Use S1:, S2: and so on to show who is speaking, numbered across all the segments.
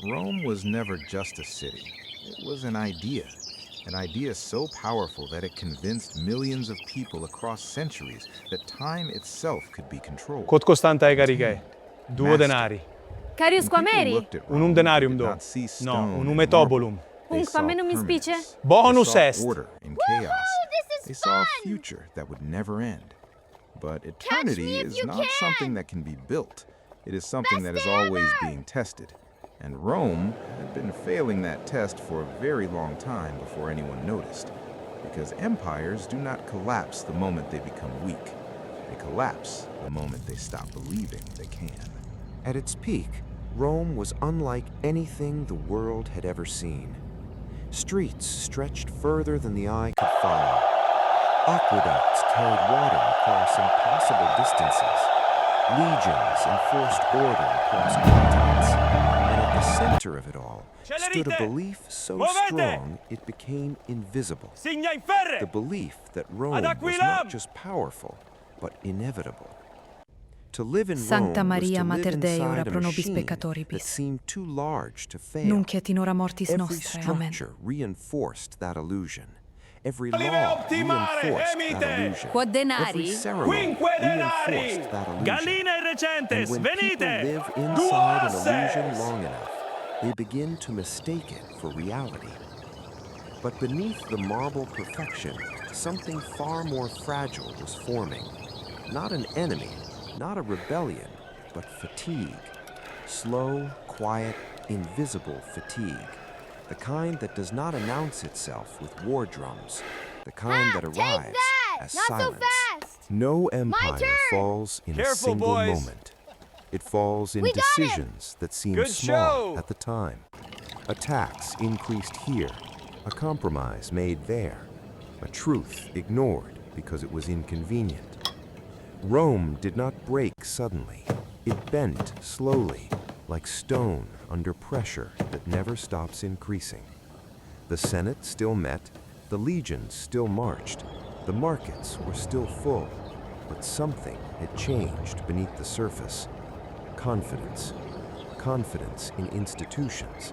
S1: Rome was never just a city. It was an idea so powerful that it convinced millions of people across centuries that time itself could be controlled.
S2: Kod costanta e cariche. 2 denari.
S3: Carius quameri?
S2: Unum denarium do. No, unum etobulum.
S3: Quamenu mi spice?
S2: Bonus est.
S1: Order in chaos. They saw a future that would never end. But eternity is not something that can be built. It is something that is always being tested. And Rome had been failing that test for a very long time before anyone noticed. Because empires do not collapse the moment they become weak. They collapse the moment they stop believing they can.
S4: At its peak, Rome was unlike anything the world had ever seen. Streets stretched further than the eye could follow. Aqueducts carried water across impossible distances. Legions enforced order across continents. And at the center of it all stood a belief so strong it became invisible. The belief that Rome was not just powerful, but inevitable. To live in
S5: Sancta
S4: Rome
S5: Maria,
S4: was to
S5: Mater
S4: live
S5: Dei, ora
S4: inside a
S5: pro nobis
S4: machine that
S5: peccatoribus.
S4: seemed too large to fail.
S5: Nunc et in hora mortis
S4: Every
S5: nostre. Amen.
S4: structure reinforced that illusion. Every law reinforced that illusion.
S5: Quod denari?
S4: Every ceremony reinforced that illusion. And when people live inside an illusion long enough, they begin to mistake it for reality. But beneath the marble perfection, something far more fragile was forming. Not an enemy, not a rebellion, but fatigue. Slow, quiet, invisible fatigue. The kind that does not announce itself with war drums. The kind that arrives as
S3: Not
S4: silence.
S3: so fast!
S4: No empire
S3: turn!
S4: falls in a
S2: Careful,
S4: single
S2: boys.
S4: moment. It falls in
S3: We got him!
S4: decisions that seem
S2: Good
S4: small
S2: show!
S4: at the time. Attacks increased here, a compromise made there, a truth ignored because it was inconvenient. Rome did not break suddenly. It bent slowly, like stone under pressure that never stops increasing. The Senate still met, the legions still marched, the markets were still full, but something had changed beneath the surface. Confidence. Confidence in institutions.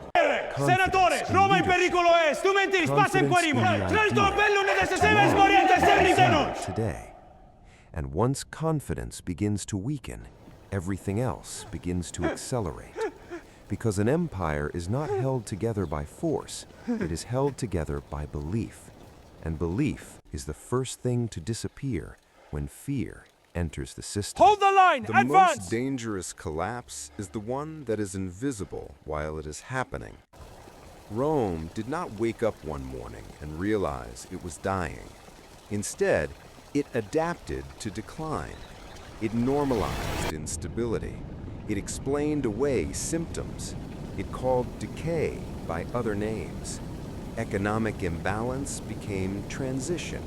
S2: Senatore, Roma in pericolo est, tu menti rispassa in quarimo. Trelto bellum ne desessemes morientes semnitenus.
S4: Today. And once confidence begins to weaken, everything else begins to accelerate. Because an empire is not held together by force, it is held together by belief. And belief is the first thing to disappear when fear enters the system.
S2: Hold the line,
S1: The
S2: advance!
S1: most dangerous collapse is the one that is invisible while it is happening. Rome did not wake up one morning and realize it was dying. Instead, it adapted to decline. It normalized instability. It explained away symptoms. It called decay by other names. Economic imbalance became transition.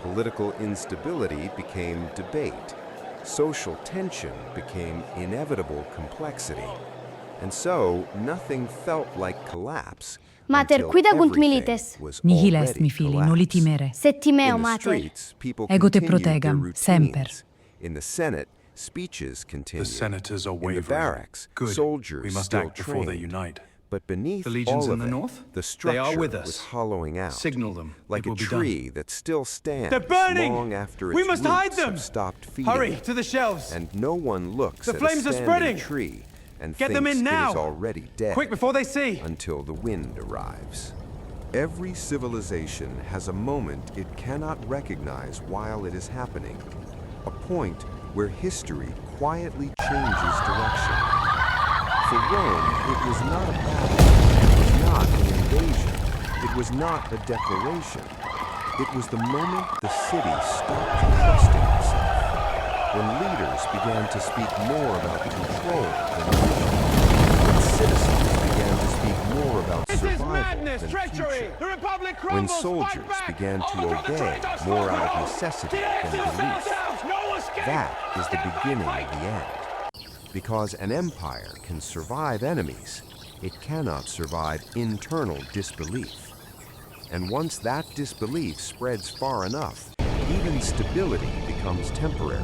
S1: Political instability became debate. Social tension became inevitable complexity. And so, nothing felt like collapse
S3: Mater,
S1: until
S3: quid agunt
S1: everything
S3: milites?
S1: was
S5: Nihil est,
S1: already
S5: mi fili, noli
S1: collapsed.
S5: timere.
S3: Settimeo,
S1: In the
S3: mater.
S1: streets, people
S5: Ego te
S1: continued their
S5: protegam,
S1: routines.
S5: semper.
S1: In the Senate, speeches continued.
S6: The senators are
S1: In the
S6: wavering.
S1: barracks,
S6: Good.
S1: soldiers
S6: We must
S1: still
S6: act before they
S1: trained.
S6: unite.
S1: But beneath
S6: The legions
S1: all
S6: in
S1: of
S6: the
S1: it,
S6: north?
S1: the
S6: They
S1: structure
S6: are with
S1: was
S6: us.
S1: hollowing out.
S6: Signal them.
S1: Like
S6: It
S1: a
S6: will be done.
S1: tree that still stands
S2: They're burning!
S1: long after its
S2: We must
S1: roots
S2: hide them!
S1: have stopped feeding
S2: Hurry,
S1: it.
S2: to the shelves.
S1: And no one looks
S2: The
S1: at
S2: flames
S1: a
S2: are
S1: standing
S2: spreading!
S1: tree and
S2: Get
S1: thinks
S2: them in
S1: it
S2: now!
S1: is already dead
S2: Quick, before they see!
S1: until the wind arrives. Every civilization has a moment it cannot recognize while it is happening. A point where history quietly changes direction. For Rome, it was not a battle. It was not an invasion. It was not a declaration. It was the moment the city stopped trusting itself. When leaders began to speak more about control than vision. When citizens began to speak more about
S2: This is
S1: survival
S2: madness,
S1: than
S2: treachery!
S1: future.
S2: The Republic
S1: When
S2: crumbles!
S1: soldiers
S2: Fight back!
S1: began to
S2: Overthrow the
S1: obey
S2: traitors!
S1: more out of
S2: Overthrow!
S1: necessity
S2: The
S1: than
S2: exits
S1: belief.
S2: themselves! No escape!
S1: That is the
S2: Fight,
S1: beginning
S2: fight,
S1: of the end. Because an empire can survive enemies, it cannot survive internal disbelief. And once that disbelief spreads far enough, even stability becomes temporary.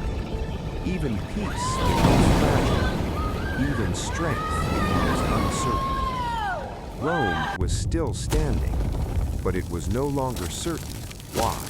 S1: Even peace becomes fragile. Even strength becomes uncertain.
S4: Rome was still standing, but it was no longer certain why.